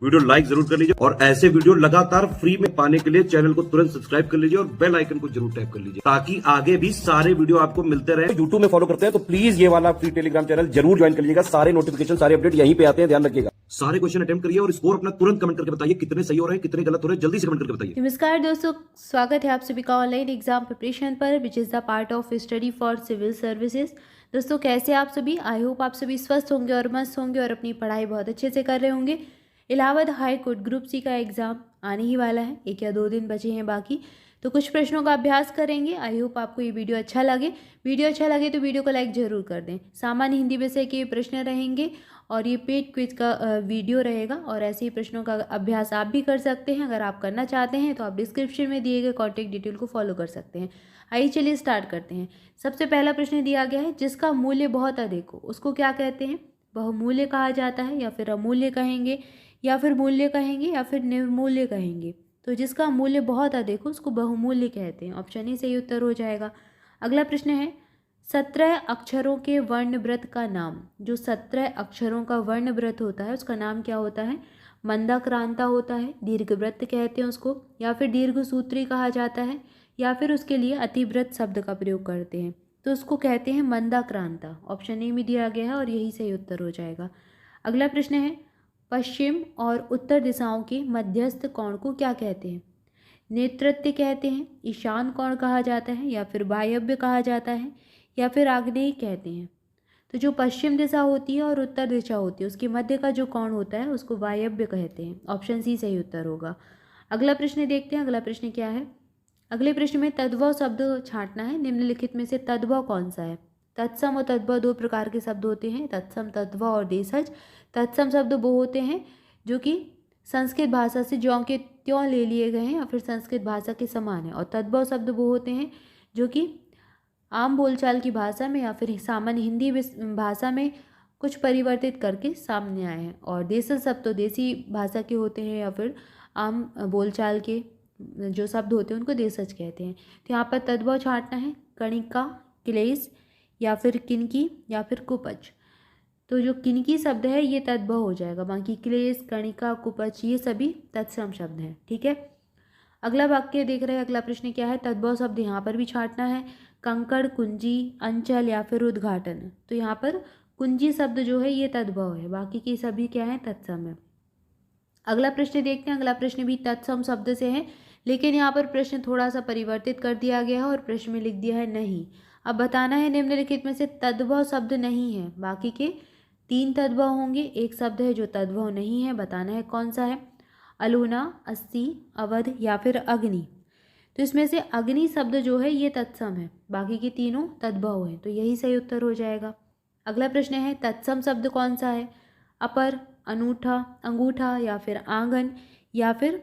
Video like जरूर कर लीजिए और ऐसे वीडियो लगातार फ्री में पाने के लिए चैनल को तुरंत सब्सक्राइब कर लीजिए और बेल आइकन को जरूर टैप कर लीजिए ताकि आगे भी सारे वीडियो आपको मिलते रहे। यूट्यूब में फॉलो करते हैं तो प्लीज ये वाला फ्री टेलीग्राम चैनल जरूर ज्वाइन कर लीजिएगा। सारे नोटिफिकेशन सारे अपडेट यहीं पे आते हैं, ध्यान रखिएगा। सारे क्वेश्चन अटेम्प्ट करिए और स्कोर अपना तुरंत कमेंट करके बताइए कितने सही हो रहे हैं कितने गलत हो रहे हैं, जल्दी से कमेंट करके बताइए। नमस्कार दोस्तों, स्वागत है आप सभी का ऑनलाइन एग्जाम प्रिपरेशन पर which is the part of study for civil services. दोस्तों कैसे आप सभी, आई होप आप सभी स्वस्थ होंगे और मस्त होंगे और अपनी पढ़ाई बहुत अच्छे से कर रहे होंगे। Allahabad high court group C का एग्ज़ाम आने ही वाला है, 1 या 2 दिन बचे हैं बाकी, तो कुछ प्रश्नों का अभ्यास करेंगे। आई होप आपको ये वीडियो अच्छा लगे। वीडियो अच्छा लगे तो वीडियो को लाइक ज़रूर कर दें। सामान्य हिंदी विषय के प्रश्न रहेंगे और ये पेड क्विज का वीडियो रहेगा और ऐसे ही प्रश्नों का अभ्यास आप भी कर सकते हैं। अगर आप करना चाहते हैं तो आप डिस्क्रिप्शन में दिए गए कॉन्टैक्ट डिटेल को फॉलो कर सकते हैं। आइए चलिए स्टार्ट करते हैं। सबसे पहला प्रश्न दिया गया है, जिसका मूल्य बहुत अधिक हो उसको क्या कहते हैं? बहुमूल्य कहा जाता है या फिर अमूल्य कहेंगे या फिर मूल्य कहेंगे या फिर निर्मूल्य कहेंगे। तो जिसका मूल्य बहुत अधिक हो उसको बहुमूल्य कहते हैं। ऑप्शन ए सही उत्तर हो जाएगा। अगला प्रश्न है, 17 अक्षरों के वर्णव्रत का नाम। जो 17 अक्षरों का वर्णव्रत होता है उसका नाम क्या होता है? मंदाक्रांता होता है, दीर्घव्रत कहते हैं उसको, या फिर दीर्घसूत्री कहा जाता है, या फिर उसके लिए अतिव्रत शब्द का प्रयोग करते हैं। तो उसको कहते हैं मंदाक्रांता। ऑप्शन ए में दिया गया है और यही सही उत्तर हो जाएगा। अगला प्रश्न है, पश्चिम और उत्तर दिशाओं के मध्यस्थ कोण को क्या कहते हैं? नेतृत्व कहते हैं, ईशान कोण कहा जाता है, या फिर वायव्य कहा जाता है, या फिर आग्नेय कहते हैं। तो जो पश्चिम दिशा होती है और उत्तर दिशा होती है उसके मध्य का जो कोण होता है उसको वायव्य कहते हैं। ऑप्शन सी सही उत्तर होगा। अगला प्रश्न देखते हैं। अगला प्रश्न क्या है? अगले प्रश्न में तद्भव शब्द छांटना है। निम्नलिखित में से तद्भव कौन सा है? तत्सम और तद्भव 2 प्रकार के शब्द होते हैं, तत्सम तद्भव और देशज। तत्सम शब्द वो होते हैं जो कि संस्कृत भाषा से ज्यों के त्यों ले लिए गए हैं या फिर संस्कृत भाषा के समान है, और तद्भव शब्द वो होते हैं जो कि आम बोलचाल की भाषा में या फिर सामान्य हिंदी भाषा में कुछ परिवर्तित करके सामने आए हैं। और देशज शब्द तो देसी भाषा के होते हैं या फिर आम बोलचाल के जो शब्द होते हैं उनको देशज कहते हैं। तो यहाँ पर तद्भव छांटना है, कणिका, क्लेश, या फिर किनकी, या फिर कुपच। तो जो किनकी शब्द है ये तद्भव हो जाएगा, बाकी क्लेश, कणिका, कुपच ये सभी तत्सम शब्द हैं। ठीक है, अगला वाक्य देख रहे हैं। अगला प्रश्न क्या है? तद्भव शब्द यहाँ पर भी छांटना है, कंकड़, कुंजी, अंचल या फिर उद्घाटन। तो यहाँ पर कुंजी शब्द जो है ये तद्भव है, बाकी के सभी क्या है? तत्सम है। अगला प्रश्न देखते हैं। अगला प्रश्न भी तत्सम शब्द से है, लेकिन यहाँ पर प्रश्न थोड़ा सा परिवर्तित कर दिया गया है और प्रश्न में लिख दिया है नहीं। अब बताना है निम्नलिखित में से तद्भव शब्द नहीं है। बाकी के 3 तद्भव होंगे, एक शब्द है जो तद्भव नहीं है, बताना है कौन सा है? अलूना, अस्सी, अवध या फिर अग्नि। तो इसमें से अग्नि शब्द जो है ये तत्सम है, बाकी के तीनों तद्भव हैं, तो यही सही उत्तर हो जाएगा। अगला प्रश्न है, तत्सम शब्द कौन सा है? अपर, अनूठा, अंगूठा या फिर आंगन या फिर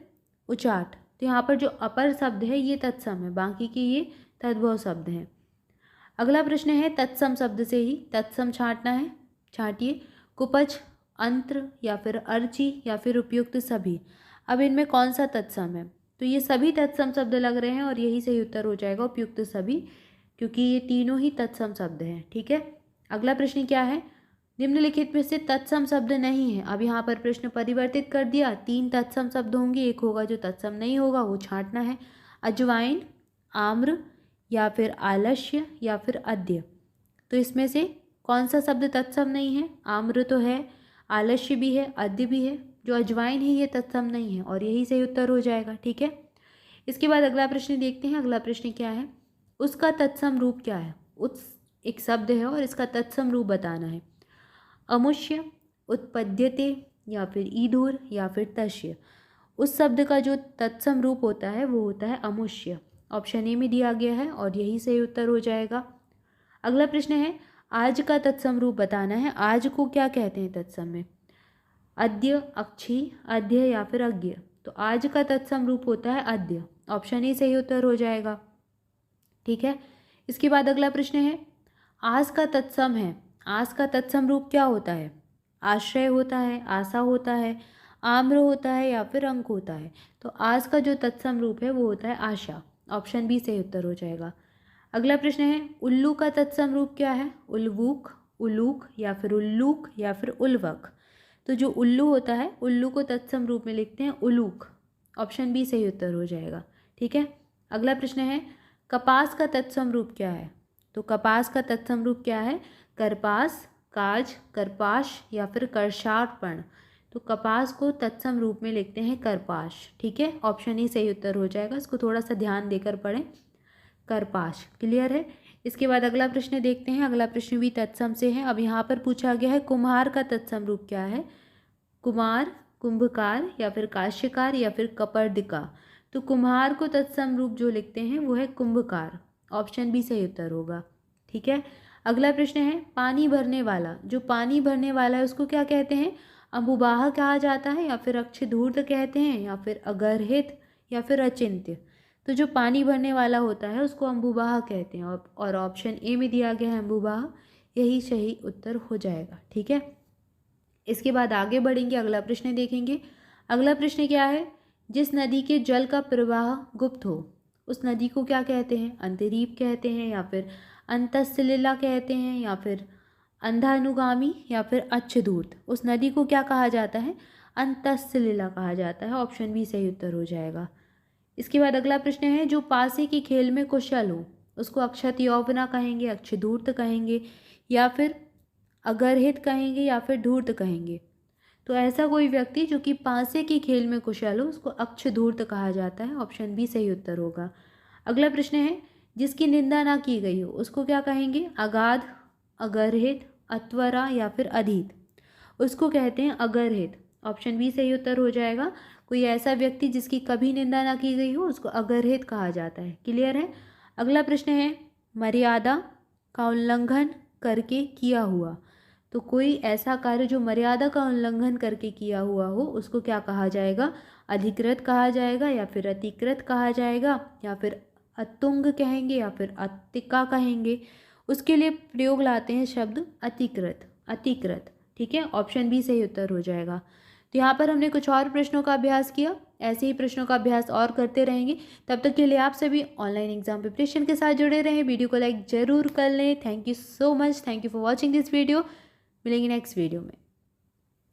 उचाट। तो यहाँ पर जो अपर शब्द है ये तत्सम है, बाकी के ये तद्भव शब्द हैं। अगला प्रश्न है, तत्सम शब्द से ही तत्सम छांटना है, छांटिए। कुपच, अंत्र या फिर अर्ची या फिर उपयुक्त सभी। अब इनमें कौन सा तत्सम है? तो ये सभी तत्सम शब्द लग रहे हैं और यही सही उत्तर हो जाएगा, उपयुक्त सभी, क्योंकि ये तीनों ही तत्सम शब्द हैं। ठीक है, अगला प्रश्न क्या है? निम्नलिखित में से तत्सम शब्द नहीं है। अब यहाँ पर प्रश्न परिवर्तित कर दिया, 3 तत्सम शब्द होंगे, एक होगा जो तत्सम नहीं होगा, वो छांटना है। अजवाइन, आम्र या फिर आलस्य या फिर अद्य। तो इसमें से कौन सा शब्द तत्सम नहीं है? आम्र तो है, आलस्य भी है, अद्य भी है। जो अजवाइन है ये तत्सम नहीं है और यही सही उत्तर हो जाएगा। ठीक है, इसके बाद अगला प्रश्न देखते हैं। अगला प्रश्न क्या है? उसका तत्सम रूप क्या है? उस एक शब्द है और इसका तत्सम रूप बताना है। अमुष्य, उत्पद्यते या फिर ईधुर या फिर तस्य। उस शब्द का जो तत्सम रूप होता है वो होता है अमुष्य। ऑप्शन ए में दिया गया है और यही सही उत्तर हो जाएगा। अगला प्रश्न है, आज का तत्सम रूप बताना है। आज को क्या कहते हैं तत्सम में? अद्य, अक्षी, अद्य या फिर अज्ञ। तो आज का तत्सम रूप होता है अद्य। ऑप्शन ए सही उत्तर हो जाएगा। ठीक है, इसके बाद अगला प्रश्न है, आज का तत्सम है, आज का तत्सम रूप क्या होता है? आश्रय होता है, आशा होता है, आम्र होता है या फिर अंक होता है। तो आज का जो तत्सम रूप है वो होता है आशा। ऑप्शन बी सही उत्तर हो जाएगा। अगला प्रश्न है, उल्लू का तत्सम रूप क्या है? उल्वूक, उलूक या फिर उल्लूक या फिर उल्वक। तो जो उल्लू होता है, उल्लू को तत्सम रूप में लिखते हैं उलूक। ऑप्शन बी सही उत्तर हो जाएगा। ठीक है, अगला प्रश्न है कपास का तत्सम रूप क्या है? तो कपास का तत्सम रूप क्या है? करपास, काज, करपाश या फिर कर्षार्पण। तो कपास को तत्सम रूप में लिखते हैं करपाश। ठीक है, ऑप्शन ही सही उत्तर हो जाएगा। इसको थोड़ा सा ध्यान देकर पढ़ें, करपाश। क्लियर है। इसके बाद अगला प्रश्न देखते हैं। अगला प्रश्न भी तत्सम से है। अब यहाँ पर पूछा गया है कुम्हार का तत्सम रूप क्या है? कुमार, कुंभकार या फिर काश्यकार या फिर कपर्दिका। तो कुम्हार को तत्सम रूप जो लिखते हैं वो है कुंभकार। ऑप्शन बी सही उत्तर होगा। ठीक है, अगला प्रश्न है पानी भरने वाला। जो पानी भरने वाला है उसको क्या कहते हैं? अम्बुबाह कहा जाता है या फिर अक्षधूर्त कहते हैं या फिर अगरहित या फिर अचिंत्य। तो जो पानी भरने वाला होता है उसको अम्बुबाह कहते हैं और ऑप्शन ए में दिया गया है अम्बुबाह, यही सही उत्तर हो जाएगा। ठीक है, इसके बाद आगे बढ़ेंगे, अगला प्रश्न देखेंगे। अगला प्रश्न क्या है? जिस नदी के जल का प्रवाह गुप्त हो उस नदी को क्या कहते हैं? अंतरीप कहते हैं या फिर अंतस्सलिला कहते हैं या फिर अंधानुगामी या फिर अच्छधूर्त। उस नदी को क्या कहा जाता है? अंतस्सलिला कहा जाता है। ऑप्शन बी सही उत्तर हो जाएगा। इसके बाद अगला प्रश्न है जो पासे के खेल में कुशल हो उसको अक्षत यौवना कहेंगे, अक्षधूर्त कहेंगे या फिर अगरहित कहेंगे या फिर धूर्त कहेंगे। तो ऐसा कोई व्यक्ति जो कि पासे के खेल में कुशल हो उसको अक्षधूर्त कहा जाता है। ऑप्शन बी सही उत्तर होगा। अगला प्रश्न है जिसकी निंदा ना की गई हो उसको क्या कहेंगे? अगाध, अगरहित, अत्वरा या फिर अधीत। उसको कहते हैं अगरहित। ऑप्शन बी सही उत्तर हो जाएगा। कोई ऐसा व्यक्ति जिसकी कभी निंदा ना की गई हो उसको अगरहित कहा जाता है। क्लियर है। अगला प्रश्न है मर्यादा का उल्लंघन करके किया हुआ। तो कोई ऐसा कार्य जो मर्यादा का उल्लंघन करके किया हुआ हो उसको क्या कहा जाएगा? अधिकृत कहा जाएगा या फिर अतिकृत कहा जाएगा या फिर अतुंग कहेंगे या फिर अतिका कहेंगे। उसके लिए प्रयोग लाते हैं शब्द अतिकृत, अतिकृत। ठीक है, ऑप्शन बी सही उत्तर हो जाएगा। तो यहाँ पर हमने कुछ और प्रश्नों का अभ्यास किया, ऐसे ही प्रश्नों का अभ्यास और करते रहेंगे। तब तक के लिए आप सभी ऑनलाइन एग्जाम प्रिपरेशन के साथ जुड़े रहें। वीडियो को लाइक ज़रूर कर लें। Thank you so much. Thank you for watching this video. मिलेंगे नेक्स्ट वीडियो में।